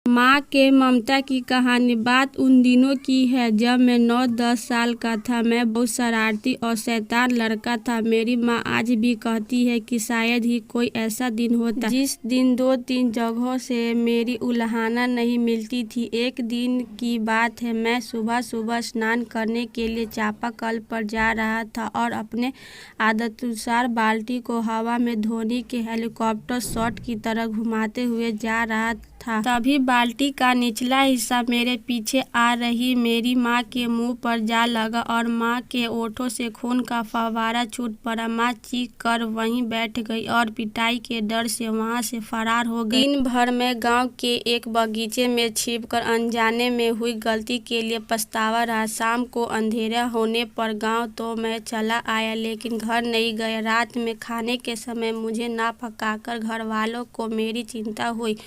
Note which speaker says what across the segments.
Speaker 1: माँ के ममता की कहानी। बात उन दिनों की है जब मैं 9-10 साल का था। मैं बहुत शरारती और शैतान लड़का था। मेरी माँ आज भी कहती है कि शायद ही कोई ऐसा दिन होता जिस दिन 2-3 जगहों से मेरी उल्हाना नहीं मिलती थी। एक दिन की बात है, मैं सुबह सुबह स्नान करने के लिए चापाकल पर जा रहा था और अपने आदतानुसार बाल्टी को हवा में धोनी के हेलीकॉप्टर शॉट की तरह घुमाते हुए जा रहा था। तभी बाल्टी का निचला हिस्सा मेरे पीछे आ रही मेरी माँ के मुंह पर जा लगा और माँ के ओठों से खून का फव्वारा छूट पड़ा। माँ चीख कर वहीं बैठ गई और पिटाई के डर से वहां से फरार हो गई। दिन भर में गांव के एक बगीचे में छिपकर अनजाने में हुई गलती के लिए पछतावा रहा। शाम को अंधेरा होने पर गांव तो मैं चला आया, लेकिन घर नहीं गया। रात में खाने के समय मुझे ना पकाकर घर वालों को मेरी चिंता हुई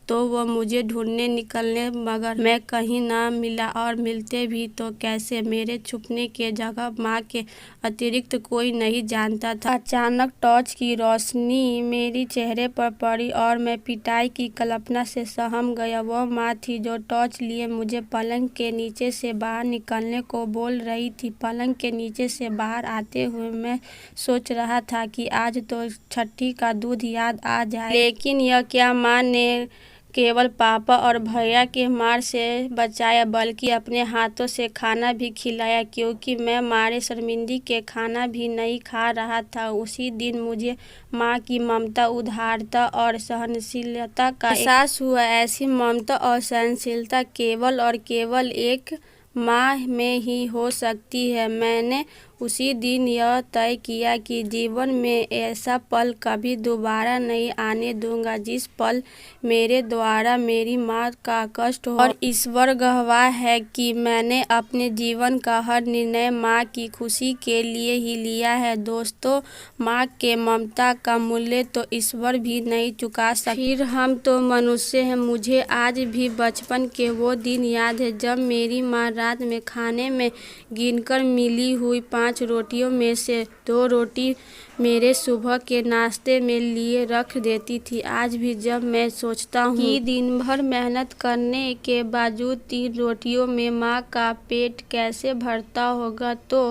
Speaker 1: तो वो मुझे ढूंढने निकले, मगर मैं कहीं ना मिला और मिलते भी तो कैसे। मेरे छुपने के जगह माँ के अतिरिक्त कोई नहीं जानता था। अचानक टॉर्च की रोशनी मेरे चेहरे पर पड़ी और मैं पिटाई की कल्पना से सहम गया। वो माँ थी जो टॉर्च लिए मुझे पलंग के नीचे से बाहर निकलने को बोल रही थी। पलंग के नीचे से बाहर आते हुए मैं सोच रहा था कि आज तो छठी का दूध याद आ जाए, लेकिन यह क्या माँ ने केवल पापा और भैया के मार से बचाया, बल्कि अपने हाथों से खाना भी खिलाया, क्योंकि मैं मारे शर्मिंदगी के खाना भी नहीं खा रहा था। उसी दिन मुझे माँ की ममता, उदारता और सहनशीलता का एहसास हुआ। ऐसी ममता और सहनशीलता केवल और केवल एक माँ में ही हो सकती है। मैंने उसी दिन यह तय किया कि जीवन में ऐसा पल कभी दोबारा नहीं आने दूंगा जिस पल मेरे द्वारा मेरी माँ का कष्ट हो। और ईश्वर गवाह है कि मैंने अपने जीवन का हर निर्णय माँ की खुशी के लिए ही लिया है। दोस्तों, माँ के ममता का मूल्य तो ईश्वर भी नहीं चुका सकता, फिर हम तो मनुष्य हैं। मुझे आज भी बचपन के वो दिन याद है जब मेरी माँ रात में खाने में गिनकर मिली हुई 5 रोटियों में से 2 रोटी मेरे सुबह के नाश्ते में लिए रख देती थी। आज भी जब मैं सोचता हूँ कि दिन भर मेहनत करने के बावजूद 3 रोटियों में माँ का पेट कैसे भरता होगा तो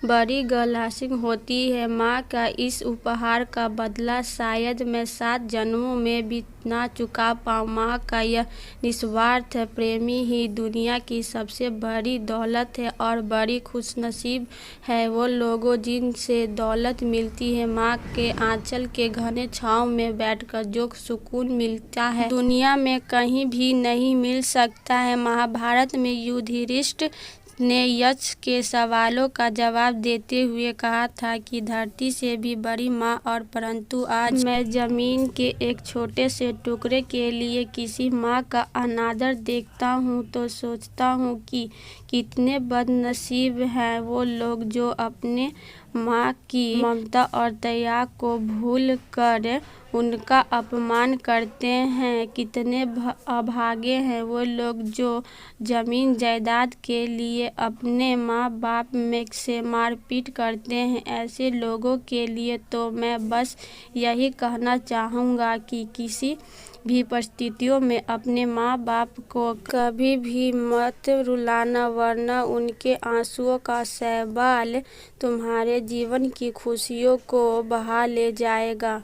Speaker 1: बड़ी ग्लानियाँ होती है। माँ का इस उपहार का बदला शायद मैं 7 जन्मों में भी ना चुका पाऊँ। माँ का यह निस्वार्थ प्रेमी ही दुनिया की सबसे बड़ी दौलत है और बड़ी खुशनसीब है वो लोगों जिनसे दौलत मिलती है। माँ के आंचल के घने छांव में बैठकर जो सुकून मिलता है दुनिया में कहीं भी नहीं मिल सकता है। महाभारत में युधिष्ठिर ने यक्ष के सवालों का जवाब देते हुए कहा था कि धरती से भी बड़ी माँ, और परंतु आज मैं जमीन के एक छोटे से टुकड़े के लिए किसी माँ का अनादर देखता हूँ तो सोचता हूँ कि कितने बदनसीब हैं वो लोग जो अपने माँ की ममता और दया को भूल कर उनका अपमान करते हैं। कितने अभागे हैं वो लोग जो जमीन जायदाद के लिए अपने माँ बाप में से मारपीट करते हैं। ऐसे लोगों के लिए तो मैं बस यही कहना चाहूँगा कि किसी भी परिस्थितियों में अपने माँ बाप को कभी भी मत रुलाना, वरना उनके आंसुओं का शैवाल तुम्हारे जीवन की खुशियों को बहा ले जाएगा।